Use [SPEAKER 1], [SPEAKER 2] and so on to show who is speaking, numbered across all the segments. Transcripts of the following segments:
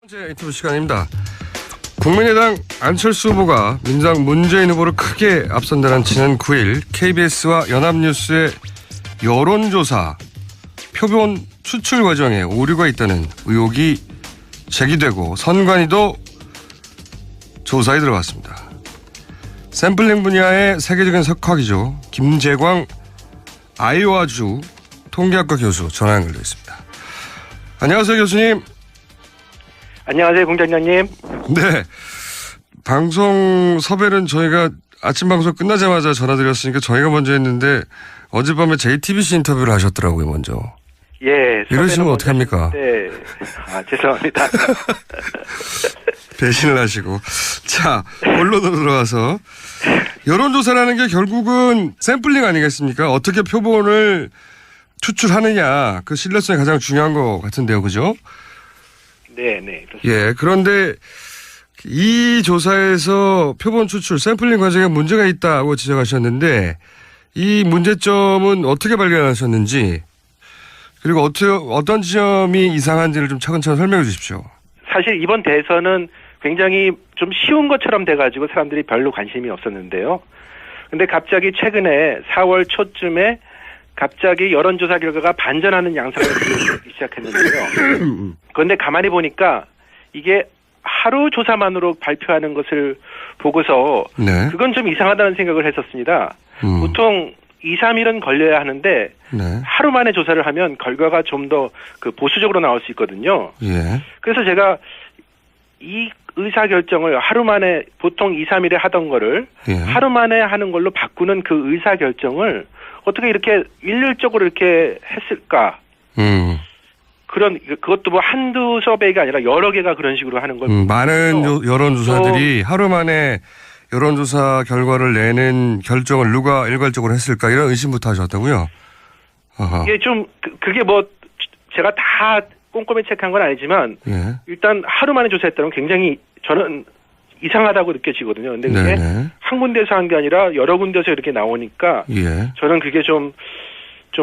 [SPEAKER 1] 번째 인터뷰 시간입니다. 국민의당 안철수 후보가 민주당 문재인 후보를 크게 앞선다는 지난 9일 KBS와 연합뉴스의 여론조사 표본 추출 과정에 오류가 있다는 의혹이 제기되고 선관위도 조사에 들어갔습니다. 샘플링 분야의 세계적인 석학이죠. 김재광 아이오와주 통계학과 교수 전화 연결되어 있습니다. 안녕하세요, 교수님.
[SPEAKER 2] 안녕하세요, 공장장님.
[SPEAKER 1] 네. 방송 섭외는 저희가 아침 방송 끝나자마자 전화드렸으니까 저희가 먼저 했는데 어젯밤에 JTBC 인터뷰를 하셨더라고요, 먼저.
[SPEAKER 2] 예.
[SPEAKER 1] 이러시면 어떡합니까?
[SPEAKER 2] 네. 죄송합니다.
[SPEAKER 1] 배신을 하시고. 자, 본론으로 들어가서 여론조사라는 게 결국은 샘플링 아니겠습니까? 어떻게 표본을 추출하느냐. 그 신뢰성이 가장 중요한 것 같은데요, 그죠?
[SPEAKER 2] 네. 그렇습니다.
[SPEAKER 1] 예, 그런데 이 조사에서 표본 추출, 샘플링 과정에 문제가 있다고 지적하셨는데 이 문제점은 어떻게 발견하셨는지 그리고 어떤 지점이 이상한지를 좀 차근차근 설명해 주십시오.
[SPEAKER 2] 사실 이번 대선은 굉장히 좀 쉬운 것처럼 돼가지고 사람들이 별로 관심이 없었는데요. 근데 갑자기 최근에 4월 초쯤에 갑자기 여론조사 결과가 반전하는 양상을 보이기 시작했는데요. 그런데 가만히 보니까 이게 하루 조사만으로 발표하는 것을 보고서
[SPEAKER 1] 네.
[SPEAKER 2] 그건 좀 이상하다는 생각을 했었습니다. 보통 2, 3일은 걸려야 하는데
[SPEAKER 1] 네.
[SPEAKER 2] 하루 만에 조사를 하면 결과가 좀 더 그 보수적으로 나올 수 있거든요.
[SPEAKER 1] 예.
[SPEAKER 2] 그래서 제가 이 의사결정을 하루 만에 보통 2, 3일에 하던 거를
[SPEAKER 1] 예.
[SPEAKER 2] 하루 만에 하는 걸로 바꾸는 그 의사결정을 어떻게 이렇게 일률적으로 이렇게 했을까? 그것도 뭐 한두 서베이가 아니라 여러 개가 그런 식으로 하는 걸.
[SPEAKER 1] 많은 여론조사들이 하루 만에 여론조사 결과를 내는 결정을 누가 일괄적으로 했을까 이런 의심부터 하셨다고요?
[SPEAKER 2] 이게 좀 그게 뭐 제가 다 꼼꼼히 체크한 건 아니지만
[SPEAKER 1] 예.
[SPEAKER 2] 일단 하루 만에 조사했다는 건 굉장히 저는 이상하다고 느껴지거든요. 근데 그게
[SPEAKER 1] 네네.
[SPEAKER 2] 한 군데서 한 게 아니라 여러 군데서 이렇게 나오니까
[SPEAKER 1] 예.
[SPEAKER 2] 저는 그게 좀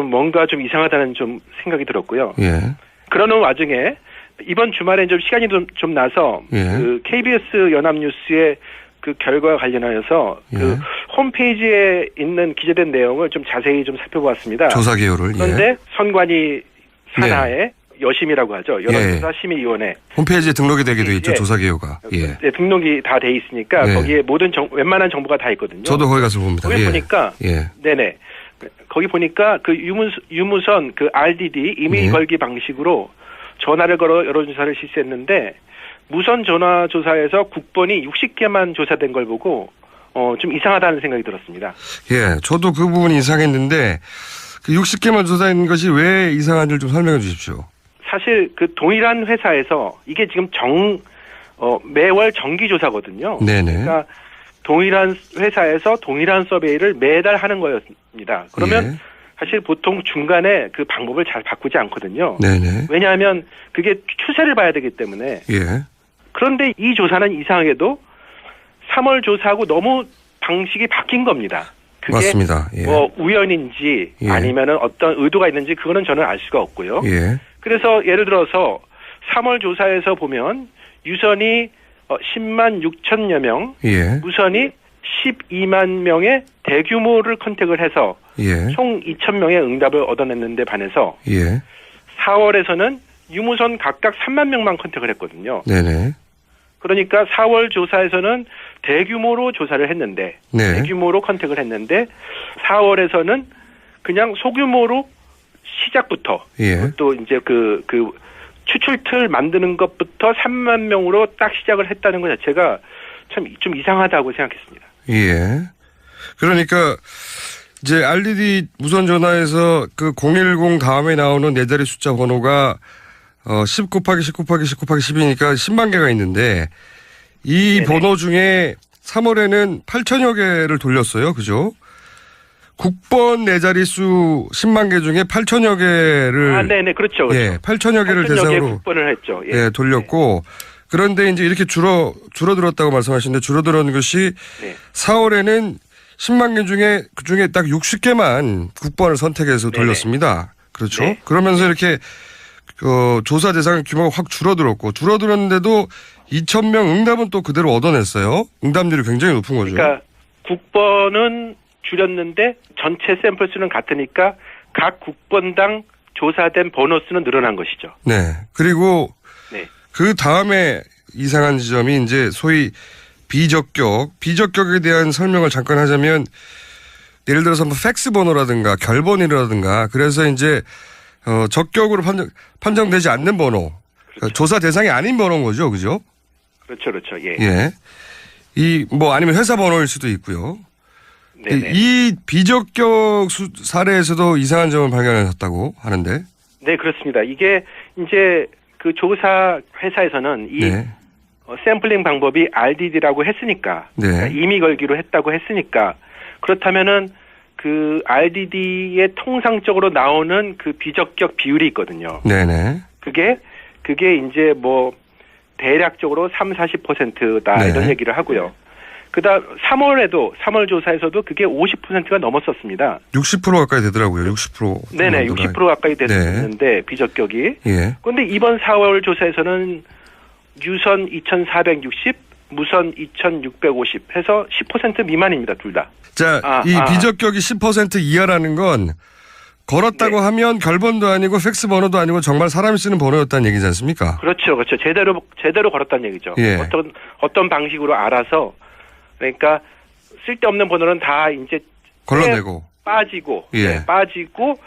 [SPEAKER 2] 뭔가 좀 이상하다는 좀 생각이 들었고요.
[SPEAKER 1] 예.
[SPEAKER 2] 그러는 와중에 이번 주말에 좀 시간이 좀 나서
[SPEAKER 1] 예.
[SPEAKER 2] 그 KBS 연합뉴스의 그 결과와 관련하여서
[SPEAKER 1] 예.
[SPEAKER 2] 그 홈페이지에 있는 기재된 내용을 좀 자세히 좀 살펴보았습니다.
[SPEAKER 1] 조사 개요를.
[SPEAKER 2] 그런데
[SPEAKER 1] 예.
[SPEAKER 2] 선관위 산하에 여심이라고 하죠. 여론조사 심의위원회.
[SPEAKER 1] 홈페이지에 등록이 되게 돼 있죠.
[SPEAKER 2] 예.
[SPEAKER 1] 조사 개요가. 예.
[SPEAKER 2] 네, 등록이 다 돼 있으니까
[SPEAKER 1] 예.
[SPEAKER 2] 거기에 모든 웬만한 정보가 다 있거든요.
[SPEAKER 1] 저도 거기 가서 봅니다.
[SPEAKER 2] 거기
[SPEAKER 1] 예.
[SPEAKER 2] 보니까
[SPEAKER 1] 예.
[SPEAKER 2] 네네. 거기 보니까 그 유무선 그 RDD 이메일
[SPEAKER 1] 예.
[SPEAKER 2] 걸기 방식으로 전화를 걸어 여론조사를 실시했는데 무선 전화 조사에서 국번이 60개만 조사된 걸 보고 좀 이상하다는 생각이 들었습니다.
[SPEAKER 1] 예. 저도 그 부분이 이상했는데 그 60개만 조사한 것이 왜 이상한지를 좀 설명해 주십시오.
[SPEAKER 2] 사실 그 동일한 회사에서 이게 지금 매월 정기 조사거든요.
[SPEAKER 1] 네네.
[SPEAKER 2] 그러니까 동일한 회사에서 동일한 서베이를 매달 하는 거였습니다. 그러면
[SPEAKER 1] 예.
[SPEAKER 2] 사실 보통 중간에 그 방법을 잘 바꾸지 않거든요.
[SPEAKER 1] 네네.
[SPEAKER 2] 왜냐하면 그게 추세를 봐야 되기 때문에.
[SPEAKER 1] 예.
[SPEAKER 2] 그런데 이 조사는 이상하게도 3월 조사하고 너무 방식이 바뀐 겁니다. 그게
[SPEAKER 1] 맞습니다. 예.
[SPEAKER 2] 뭐 우연인지
[SPEAKER 1] 예.
[SPEAKER 2] 아니면은 어떤 의도가 있는지 그거는 저는 알 수가 없고요.
[SPEAKER 1] 예.
[SPEAKER 2] 그래서 예를 들어서 3월 조사에서 보면 유선이 10만 6천여 명,
[SPEAKER 1] 예.
[SPEAKER 2] 무선이 12만 명의 대규모를 컨택을 해서
[SPEAKER 1] 예.
[SPEAKER 2] 총 2천 명의 응답을 얻어냈는데 반해서
[SPEAKER 1] 예.
[SPEAKER 2] 4월에서는 유무선 각각 3만 명만 컨택을 했거든요.
[SPEAKER 1] 네네.
[SPEAKER 2] 그러니까 4월 조사에서는 대규모로 조사를 했는데
[SPEAKER 1] 네.
[SPEAKER 2] 대규모로 컨택을 했는데 4월에서는 그냥 소규모로 시작부터
[SPEAKER 1] 예.
[SPEAKER 2] 또 이제 그 추출틀 만드는 것부터 3만 명으로 딱 시작을 했다는 것 자체가 참 좀 이상하다고 생각했습니다.
[SPEAKER 1] 예. 그러니까 이제 RDD 무선 전화에서 그 010 다음에 나오는 네 자리 숫자 번호가 10 곱하기 10 곱하기 10 곱하기 10이니까 10만 개가 있는데 이
[SPEAKER 2] 네네.
[SPEAKER 1] 번호 중에 3월에는 8천여 개를 돌렸어요. 그죠? 국번 네 자릿수 10만 개 중에 8천여 개를
[SPEAKER 2] 네네 그렇죠.
[SPEAKER 1] 예, 8천여 개를
[SPEAKER 2] 8천여 개
[SPEAKER 1] 대상으로
[SPEAKER 2] 국번을 했죠.
[SPEAKER 1] 예, 돌렸고 그런데 이제 이렇게 줄어들었다고 말씀하시는데 줄어들은 것이
[SPEAKER 2] 네.
[SPEAKER 1] 4월에는 10만 개 중에 그중에 딱 60개만 국번을 선택해서
[SPEAKER 2] 네네.
[SPEAKER 1] 돌렸습니다. 그렇죠?
[SPEAKER 2] 네.
[SPEAKER 1] 그러면서 이렇게 조사 대상 규모가 확 줄어들었는데도 2,000명 응답은 또 그대로 얻어냈어요. 응답률이 굉장히 높은 거죠.
[SPEAKER 2] 그러니까 국번은 줄였는데 전체 샘플 수는 같으니까 각 국번당 조사된 번호 수는 늘어난 것이죠.
[SPEAKER 1] 네. 그리고
[SPEAKER 2] 네.
[SPEAKER 1] 그 다음에 이상한 지점이 이제 소위 비적격에 대한 설명을 잠깐 하자면 예를 들어서 뭐 팩스 번호라든가 결번이라든가 그래서 이제 적격으로 판정되지 않는 번호. 그러니까 조사 대상이 아닌 번호인 거죠. 그죠?
[SPEAKER 2] 그렇죠. 예.
[SPEAKER 1] 예. 아니면 회사 번호일 수도 있고요.
[SPEAKER 2] 네네.
[SPEAKER 1] 이 비적격 사례에서도 이상한 점을 발견하셨다고 하는데.
[SPEAKER 2] 네, 그렇습니다. 이게 이제 그 조사 회사에서는 이
[SPEAKER 1] 네.
[SPEAKER 2] 샘플링 방법이 RDD라고 했으니까
[SPEAKER 1] 네.
[SPEAKER 2] 그러니까 임의 걸기로 했다고 했으니까 그렇다면은 그 RDD에 통상적으로 나오는 그 비적격 비율이 있거든요.
[SPEAKER 1] 네네.
[SPEAKER 2] 그게 이제 뭐 대략적으로 30-40%다
[SPEAKER 1] 네.
[SPEAKER 2] 이런 얘기를 하고요. 그다음 3월 조사에서도 그게 50%가 넘었었습니다.
[SPEAKER 1] 60% 가까이 되더라고요. 60%.
[SPEAKER 2] 네네, 60% 가까이 됐었는데 비적격이.
[SPEAKER 1] 예.
[SPEAKER 2] 그런데 이번 4월 조사에서는 유선 2,460, 무선 2,650 해서 10% 미만입니다, 둘 다.
[SPEAKER 1] 자, 비적격이 10% 이하라는 건 걸었다고
[SPEAKER 2] 네.
[SPEAKER 1] 하면 결번도 아니고 팩스 번호도 아니고 정말 사람이 쓰는 번호였다는 얘기지 않습니까?
[SPEAKER 2] 그렇죠. 제대로 걸었다는 얘기죠.
[SPEAKER 1] 예.
[SPEAKER 2] 어떤 방식으로 알아서 그러니까 쓸데없는 번호는 다 이제
[SPEAKER 1] 걸러내고
[SPEAKER 2] 빠지고
[SPEAKER 1] 예.
[SPEAKER 2] 빠지고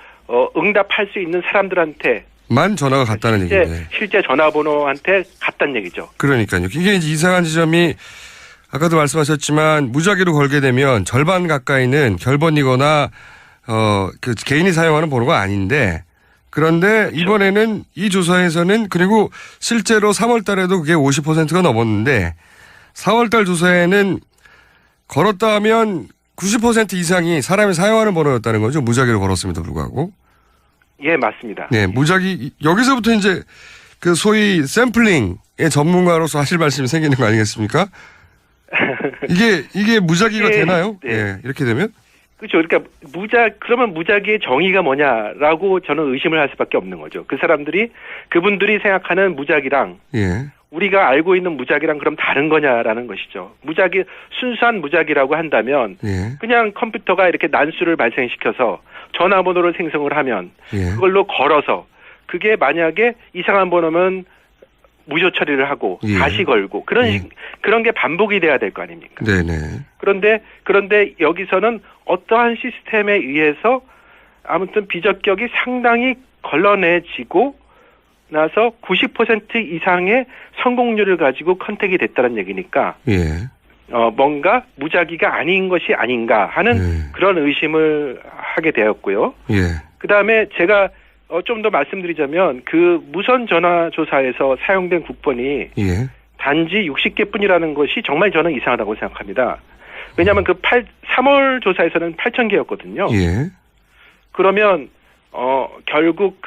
[SPEAKER 2] 응답할 수 있는 사람들한테
[SPEAKER 1] 만 전화가 갔다는 얘기인데.
[SPEAKER 2] 실제 전화번호한테 갔다는 얘기죠.
[SPEAKER 1] 그러니까요. 이게 이제 이상한 지점이 아까도 말씀하셨지만 무작위로 걸게 되면 절반 가까이는 결번이거나 그 개인이 사용하는 번호가 아닌데 그런데
[SPEAKER 2] 그렇죠.
[SPEAKER 1] 이번에는 이 조사에서는 그리고 실제로 3월 달에도 그게 50%가 넘었는데 4월 달 조사에는 걸었다 하면 90% 이상이 사람이 사용하는 번호였다는 거죠. 무작위로 걸었음에도 불구하고.
[SPEAKER 2] 예, 맞습니다.
[SPEAKER 1] 네, 무작위 여기서부터 이제 그 소위 샘플링의 전문가로서 하실 말씀이 생기는 거 아니겠습니까? 이게 무작위가
[SPEAKER 2] 예,
[SPEAKER 1] 되나요?
[SPEAKER 2] 네.
[SPEAKER 1] 예, 이렇게 되면?
[SPEAKER 2] 그렇죠. 그러니까 그러면 무작위의 정의가 뭐냐라고 저는 의심을 할 수밖에 없는 거죠. 그분들이 생각하는 무작위랑
[SPEAKER 1] 예.
[SPEAKER 2] 우리가 알고 있는 무작위랑 그럼 다른 거냐라는 것이죠. 순수한 무작위라고 한다면
[SPEAKER 1] 예.
[SPEAKER 2] 그냥 컴퓨터가 이렇게 난수를 발생시켜서 전화번호를 생성을 하면
[SPEAKER 1] 예.
[SPEAKER 2] 그걸로 걸어서 그게 만약에 이상한 번호면 무효 처리를 하고
[SPEAKER 1] 예.
[SPEAKER 2] 다시 걸고 그런 게 반복이 돼야 될 거 아닙니까?
[SPEAKER 1] 네네.
[SPEAKER 2] 그런데 여기서는 어떠한 시스템에 의해서 아무튼 비적격이 상당히 걸러내지고 나서 90% 이상의 성공률을 가지고 컨택이 됐다는 얘기니까
[SPEAKER 1] 예.
[SPEAKER 2] 뭔가 무작위가 아닌 것이 아닌가 하는 그런 의심을 하게 되었고요.
[SPEAKER 1] 예.
[SPEAKER 2] 그다음에 제가 좀 더 말씀드리자면 그 무선 전화 조사에서 사용된 국번이
[SPEAKER 1] 예.
[SPEAKER 2] 단지 60개뿐이라는 것이 정말 저는 이상하다고 생각합니다. 왜냐하면 3월 조사에서는 8,000개였거든요.
[SPEAKER 1] 예.
[SPEAKER 2] 그러면 결국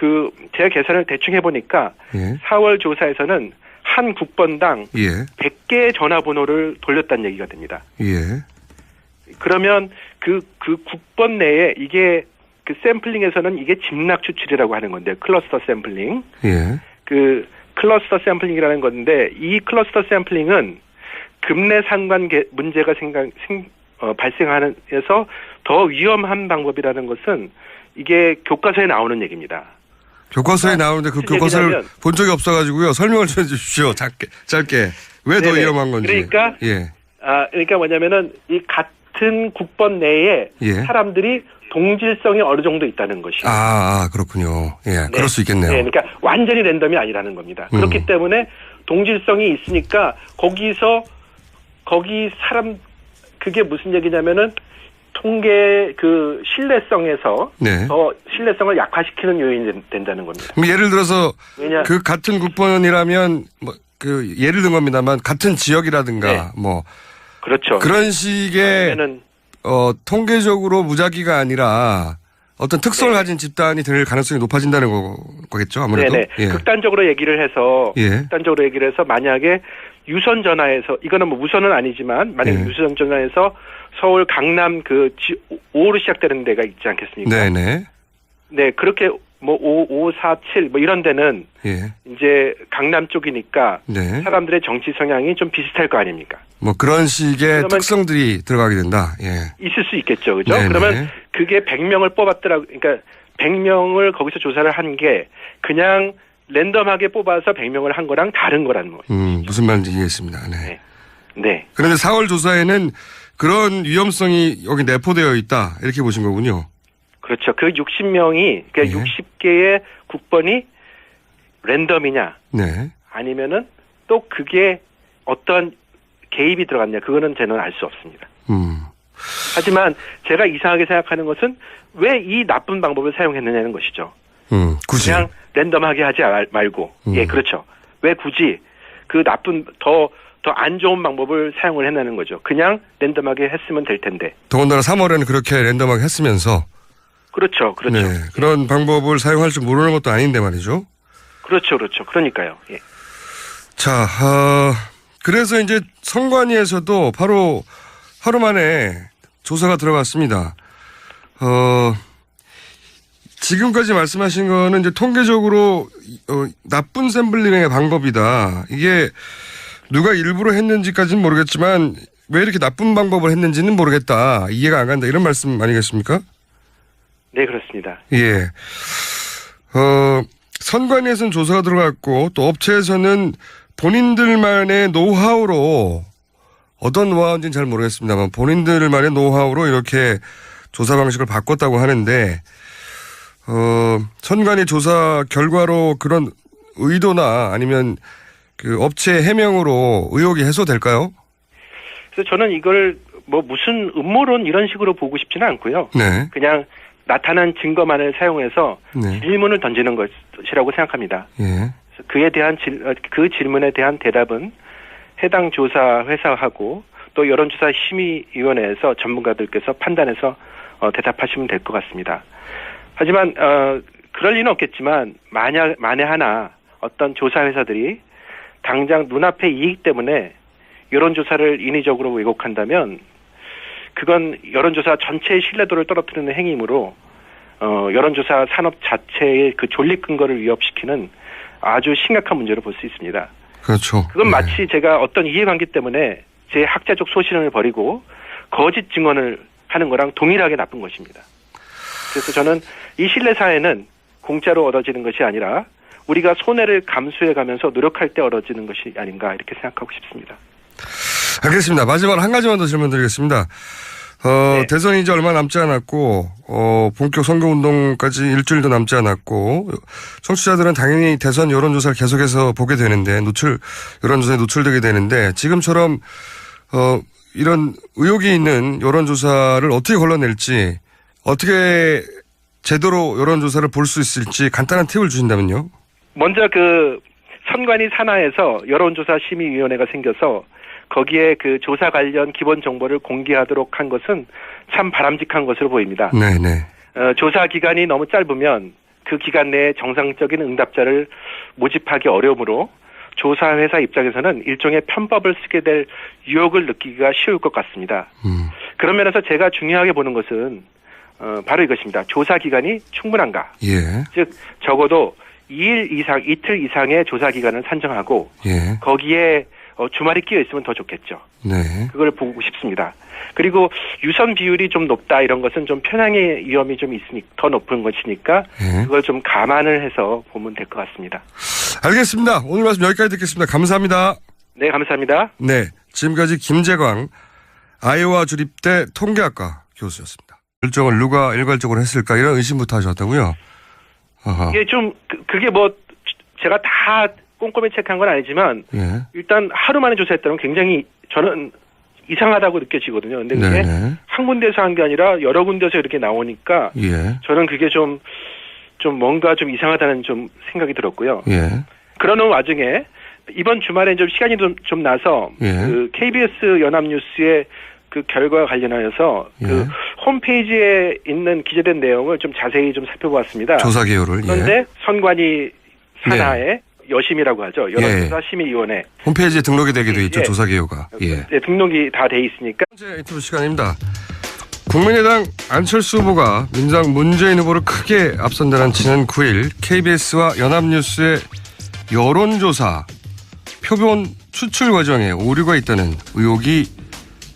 [SPEAKER 2] 제 계산을 대충 해보니까
[SPEAKER 1] 예.
[SPEAKER 2] 4월 조사에서는 한 국번당
[SPEAKER 1] 예.
[SPEAKER 2] 100개의 전화번호를 돌렸다는 얘기가 됩니다.
[SPEAKER 1] 예.
[SPEAKER 2] 그러면 그 국번 내에 이게 그 샘플링에서는 이게 짐락 추출이라고 하는 건데 클러스터 샘플링.
[SPEAKER 1] 예.
[SPEAKER 2] 그 클러스터 샘플링이라는 건데 이 클러스터 샘플링은 급내 상관 문제가 발생하는 해서 더 위험한 방법이라는 것은 이게 교과서에 나오는 얘기입니다.
[SPEAKER 1] 교과서에 나오는데 그 교과서를 본 적이 없어가지고요. 설명을 좀 해주십시오. 짧게. 왜 더 위험한 건지.
[SPEAKER 2] 그러니까 그러니까 뭐냐면은 이 같은 국번 내에
[SPEAKER 1] 예.
[SPEAKER 2] 사람들이 동질성이 어느 정도 있다는 것이죠.
[SPEAKER 1] 그렇군요. 예,
[SPEAKER 2] 네.
[SPEAKER 1] 그럴 수 있겠네요.
[SPEAKER 2] 네, 그러니까 완전히 랜덤이 아니라는 겁니다. 그렇기 때문에 동질성이 있으니까 거기 사람 그게 무슨 얘기냐면은 통계 신뢰성에서
[SPEAKER 1] 네.
[SPEAKER 2] 더 신뢰성을 약화시키는 요인이 된다는 겁니다.
[SPEAKER 1] 그럼 예를 들어서 그 같은 국번이라면 예를 든 겁니다만 같은 지역이라든가
[SPEAKER 2] 네. 그렇죠.
[SPEAKER 1] 그런 식의 통계적으로 무작위가 아니라 어떤 특성을 가진 집단이 될 가능성이 높아진다는 거겠죠, 아무래도.
[SPEAKER 2] 네네.
[SPEAKER 1] 예.
[SPEAKER 2] 극단적으로 얘기를 해서 만약에 유선 전화에서 이거는 뭐 무선은 아니지만 만약에 유선 전화에서 서울 강남 5로 시작되는 데가 있지 않겠습니까?
[SPEAKER 1] 네네.
[SPEAKER 2] 네, 그렇게 뭐 5547 뭐 이런 데는
[SPEAKER 1] 예.
[SPEAKER 2] 이제 강남 쪽이니까
[SPEAKER 1] 네.
[SPEAKER 2] 사람들의 정치 성향이 좀 비슷할 거 아닙니까?
[SPEAKER 1] 뭐 그런 식의 특성들이 들어가게 된다. 예.
[SPEAKER 2] 있을 수 있겠죠. 그죠?
[SPEAKER 1] 네네.
[SPEAKER 2] 그러면 그게 100명을 뽑았더라고. 그러니까 100명을 거기서 조사를 한 게 그냥 랜덤하게 뽑아서 100명을 한 거랑 다른 거라는 거예요.
[SPEAKER 1] 무슨 말인지 이해했습니다. 네.
[SPEAKER 2] 네. 네.
[SPEAKER 1] 그런데 4월 조사에는 그런 위험성이 여기 내포되어 있다. 이렇게 보신 거군요.
[SPEAKER 2] 그렇죠. 그 60명이, 그러니까
[SPEAKER 1] 네.
[SPEAKER 2] 60개의 국번이 랜덤이냐,
[SPEAKER 1] 네.
[SPEAKER 2] 아니면은 또 그게 어떤 개입이 들어갔냐, 그거는 저는 알 수 없습니다. 하지만 제가 이상하게 생각하는 것은 왜 이 나쁜 방법을 사용했느냐는 것이죠.
[SPEAKER 1] 굳이.
[SPEAKER 2] 그냥 랜덤하게 하지 말고. 예, 그렇죠. 왜 굳이 그 나쁜, 더 안 좋은 방법을 사용을 했냐는 거죠. 그냥 랜덤하게 했으면 될 텐데.
[SPEAKER 1] 더군다나 3월에는 그렇게 랜덤하게 했으면서.
[SPEAKER 2] 그렇죠. 그렇죠.
[SPEAKER 1] 네. 그런 방법을 사용할 줄 모르는 것도 아닌데 말이죠.
[SPEAKER 2] 그렇죠. 그렇죠. 그러니까요. 예.
[SPEAKER 1] 자, 그래서 이제 선관위에서도 바로 하루 만에 조사가 들어갔습니다. 지금까지 말씀하신 거는 이제 통계적으로 나쁜 샘플링의 방법이다. 이게 누가 일부러 했는지까지는 모르겠지만 왜 이렇게 나쁜 방법을 했는지는 모르겠다. 이해가 안 간다. 이런 말씀 아니겠습니까?
[SPEAKER 2] 네, 그렇습니다.
[SPEAKER 1] 예. 선관위에서는 조사가 들어갔고 또 업체에서는 본인들만의 노하우로 어떤 노하우인지는 잘 모르겠습니다만 본인들만의 노하우로 이렇게 조사 방식을 바꿨다고 하는데 선관위 조사 결과로 그런 의도나 아니면 그 업체 해명으로 의혹이 해소될까요?
[SPEAKER 2] 그래서 저는 이걸 뭐 무슨 음모론 이런 식으로 보고 싶지는 않고요.
[SPEAKER 1] 네.
[SPEAKER 2] 그냥 나타난 증거만을 사용해서
[SPEAKER 1] 네.
[SPEAKER 2] 질문을 던지는 것이라고 생각합니다.
[SPEAKER 1] 예.
[SPEAKER 2] 그에 대한 그 질문에 대한 대답은 해당 조사 회사하고 또 여론조사 심의위원회에서 전문가들께서 판단해서 대답하시면 될 것 같습니다. 하지만 그럴 리는 없겠지만 만에 하나 어떤 조사 회사들이 당장 눈앞의 이익 때문에 여론조사를 인위적으로 왜곡한다면 그건 여론조사 전체의 신뢰도를 떨어뜨리는 행위이므로 여론조사 산업 자체의 그 존립 근거를 위협시키는 아주 심각한 문제로 볼 수 있습니다.
[SPEAKER 1] 그렇죠.
[SPEAKER 2] 그건
[SPEAKER 1] 네.
[SPEAKER 2] 마치 제가 어떤 이해관계 때문에 제 학자적 소신을 버리고 거짓 증언을 하는 거랑 동일하게 나쁜 것입니다. 그래서 저는 이 신뢰사회는 공짜로 얻어지는 것이 아니라 우리가 손해를 감수해가면서 노력할 때 얻어지는 것이 아닌가 이렇게 생각하고 싶습니다.
[SPEAKER 1] 알겠습니다. 마지막으로 한 가지만 더 질문 드리겠습니다.
[SPEAKER 2] 네.
[SPEAKER 1] 대선이 이제 얼마 남지 않았고, 본격 선거운동까지 일주일도 남지 않았고, 청취자들은 당연히 대선 여론조사를 계속해서 보게 되는데, 여론조사에 노출되게 되는데, 지금처럼, 이런 의혹이 있는 여론조사를 어떻게 걸러낼지, 어떻게 제대로 여론조사를 볼 수 있을지 간단한 팁을 주신다면요?
[SPEAKER 2] 먼저 그 선관위 산하에서 여론조사 심의위원회가 생겨서 거기에 그 조사 관련 기본 정보를 공개하도록 한 것은 참 바람직한 것으로 보입니다.
[SPEAKER 1] 네네.
[SPEAKER 2] 조사 기간이 너무 짧으면 그 기간 내에 정상적인 응답자를 모집하기 어려우므로 조사 회사 입장에서는 일종의 편법을 쓰게 될 유혹을 느끼기가 쉬울 것 같습니다. 그런 면에서 제가 중요하게 보는 것은 바로 이것입니다. 조사 기간이 충분한가?
[SPEAKER 1] 예.
[SPEAKER 2] 즉 적어도 2일 이상, 이틀 이상의 조사 기간을 산정하고
[SPEAKER 1] 예.
[SPEAKER 2] 거기에 주말이 끼어 있으면 더 좋겠죠.
[SPEAKER 1] 네.
[SPEAKER 2] 그걸 보고 싶습니다. 그리고 유선 비율이 좀 높다 이런 것은 좀 편향의 위험이 좀 있으니 더 높은 것이니까
[SPEAKER 1] 예.
[SPEAKER 2] 그걸 좀 감안을 해서 보면 될 것 같습니다.
[SPEAKER 1] 알겠습니다. 오늘 말씀 여기까지 듣겠습니다. 감사합니다.
[SPEAKER 2] 네, 감사합니다.
[SPEAKER 1] 네. 지금까지 김재광 아이오와 주립대 통계학과 교수였습니다. 결정을 누가 일괄적으로 했을까 이런 의심부터 하셨다고요? 어허.
[SPEAKER 2] 이게 좀 그게 뭐 제가 다 꼼꼼히 체크한 건 아니지만
[SPEAKER 1] 예.
[SPEAKER 2] 일단 하루 만에 조사했다면 굉장히 저는 이상하다고 느껴지거든요. 근데 그게
[SPEAKER 1] 네네.
[SPEAKER 2] 한 군데서 한 게 아니라 여러 군데서 이렇게 나오니까
[SPEAKER 1] 예.
[SPEAKER 2] 저는 그게 좀 뭔가 좀 이상하다는 좀 생각이 들었고요.
[SPEAKER 1] 예.
[SPEAKER 2] 그러는 와중에 이번 주말에 좀 시간이 좀 나서
[SPEAKER 1] 예.
[SPEAKER 2] 그 KBS 연합뉴스의 그 결과와 관련하여서
[SPEAKER 1] 예.
[SPEAKER 2] 그 홈페이지에 있는 기재된 내용을 좀 자세히 좀 살펴보았습니다.
[SPEAKER 1] 조사 개요를.
[SPEAKER 2] 그런데
[SPEAKER 1] 예.
[SPEAKER 2] 선관위 산하의 여심이라고 하죠. 여론조사 심의위원회.
[SPEAKER 1] 홈페이지에 등록이 되게 돼 있죠.
[SPEAKER 2] 예.
[SPEAKER 1] 조사 개요가. 예.
[SPEAKER 2] 네, 등록이 다 돼 있으니까.
[SPEAKER 1] 첫 번째 인터뷰 시간입니다. 국민의당 안철수 후보가 민주당 문재인 후보를 크게 앞선다는 지난 9일 KBS와 연합뉴스의 여론조사 표본 추출 과정에 오류가 있다는 의혹이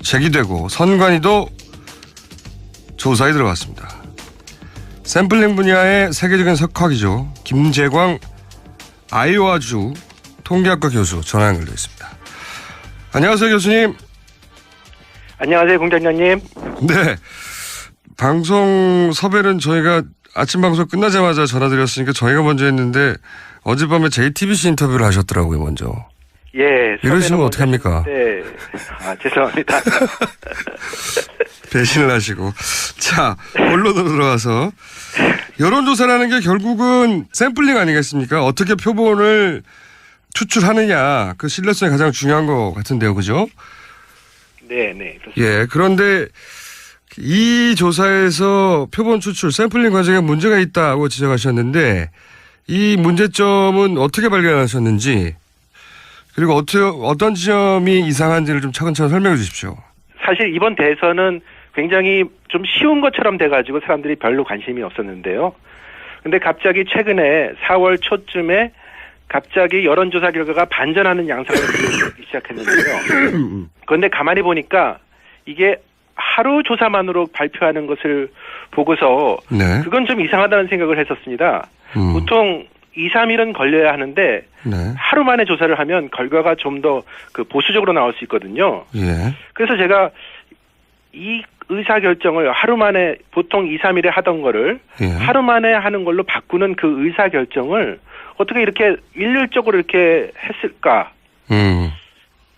[SPEAKER 1] 제기되고 선관위도 조사에 들어갔습니다. 샘플링 분야의 세계적인 석학이죠. 김재광 아이오와주 통계학과 교수 전화 연결되어 있습니다. 안녕하세요, 교수님.
[SPEAKER 2] 안녕하세요, 공장장님.
[SPEAKER 1] 네. 방송 섭외는 저희가 아침 방송 끝나자마자 전화드렸으니까 저희가 먼저 했는데 어젯밤에 JTBC 인터뷰를 하셨더라고요, 먼저.
[SPEAKER 2] 예.
[SPEAKER 1] 이러시면 어떡합니까?
[SPEAKER 2] 네. 죄송합니다.
[SPEAKER 1] 배신을 하시고. 자, 본론으로 들어가서 여론조사라는 게 결국은 샘플링 아니겠습니까? 어떻게 표본을 추출하느냐. 그 신뢰성이 가장 중요한 것 같은데요. 그죠?
[SPEAKER 2] 네. 그렇습니다.
[SPEAKER 1] 예. 그런데 이 조사에서 표본 추출, 샘플링 과정에 문제가 있다고 지적하셨는데 이 문제점은 어떻게 발견하셨는지 그리고 어떤 지점이 이상한지를 좀 차근차근 설명해 주십시오.
[SPEAKER 2] 사실 이번 대선은 굉장히 좀 쉬운 것처럼 돼가지고 사람들이 별로 관심이 없었는데요. 근데 갑자기 최근에 4월 초쯤에 갑자기 여론조사 결과가 반전하는 양상을 보이기 시작했는데요. 그런데 가만히 보니까 이게 하루 조사만으로 발표하는 것을 보고서
[SPEAKER 1] 네.
[SPEAKER 2] 그건 좀 이상하다는 생각을 했었습니다. 보통 2, 3일은 걸려야 하는데
[SPEAKER 1] 네.
[SPEAKER 2] 하루 만에 조사를 하면 결과가 좀 더 그 보수적으로 나올 수 있거든요.
[SPEAKER 1] 예.
[SPEAKER 2] 그래서 제가 이 의사결정을 하루 만에 보통 2, 3일에 하던 거를
[SPEAKER 1] 예.
[SPEAKER 2] 하루 만에 하는 걸로 바꾸는 그 의사결정을 어떻게 이렇게 일률적으로 이렇게 했을까?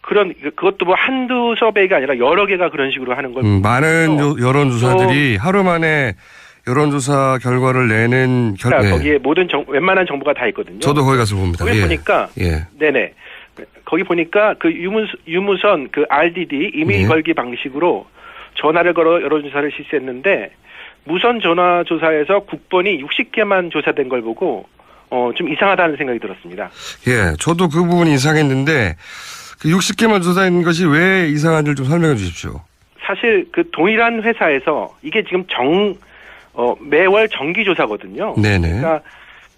[SPEAKER 2] 그것도 뭐 한두 서베이가 아니라 여러 개가 그런 식으로 하는 걸.
[SPEAKER 1] 많은 여론조사들이 하루 만에 여론조사 결과를 내는
[SPEAKER 2] 거기에 모든 웬만한 정보가 다 있거든요.
[SPEAKER 1] 저도 거기 가서 봅니다.
[SPEAKER 2] 거기 보니까 네네. 거기 보니까 그 유무선 그 RDD 이메일 걸기 방식으로 전화를 걸어 여론조사를 실시했는데 무선 전화 조사에서 국번이 60개만 조사된 걸 보고 좀 이상하다는 생각이 들었습니다.
[SPEAKER 1] 예, 저도 그 부분이 이상했는데 그 60개만 조사한 것이 왜 이상한지를 좀 설명해 주십시오.
[SPEAKER 2] 사실 그 동일한 회사에서 이게 지금 매월 정기조사거든요.
[SPEAKER 1] 네네.
[SPEAKER 2] 그러니까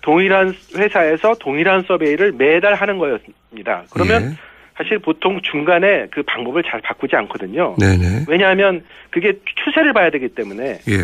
[SPEAKER 2] 동일한 회사에서 동일한 서베이를 매달 하는 거였습니다. 그러면 사실 보통 중간에 그 방법을 잘 바꾸지 않거든요.
[SPEAKER 1] 네네.
[SPEAKER 2] 왜냐하면 그게 추세를 봐야 되기 때문에
[SPEAKER 1] 예.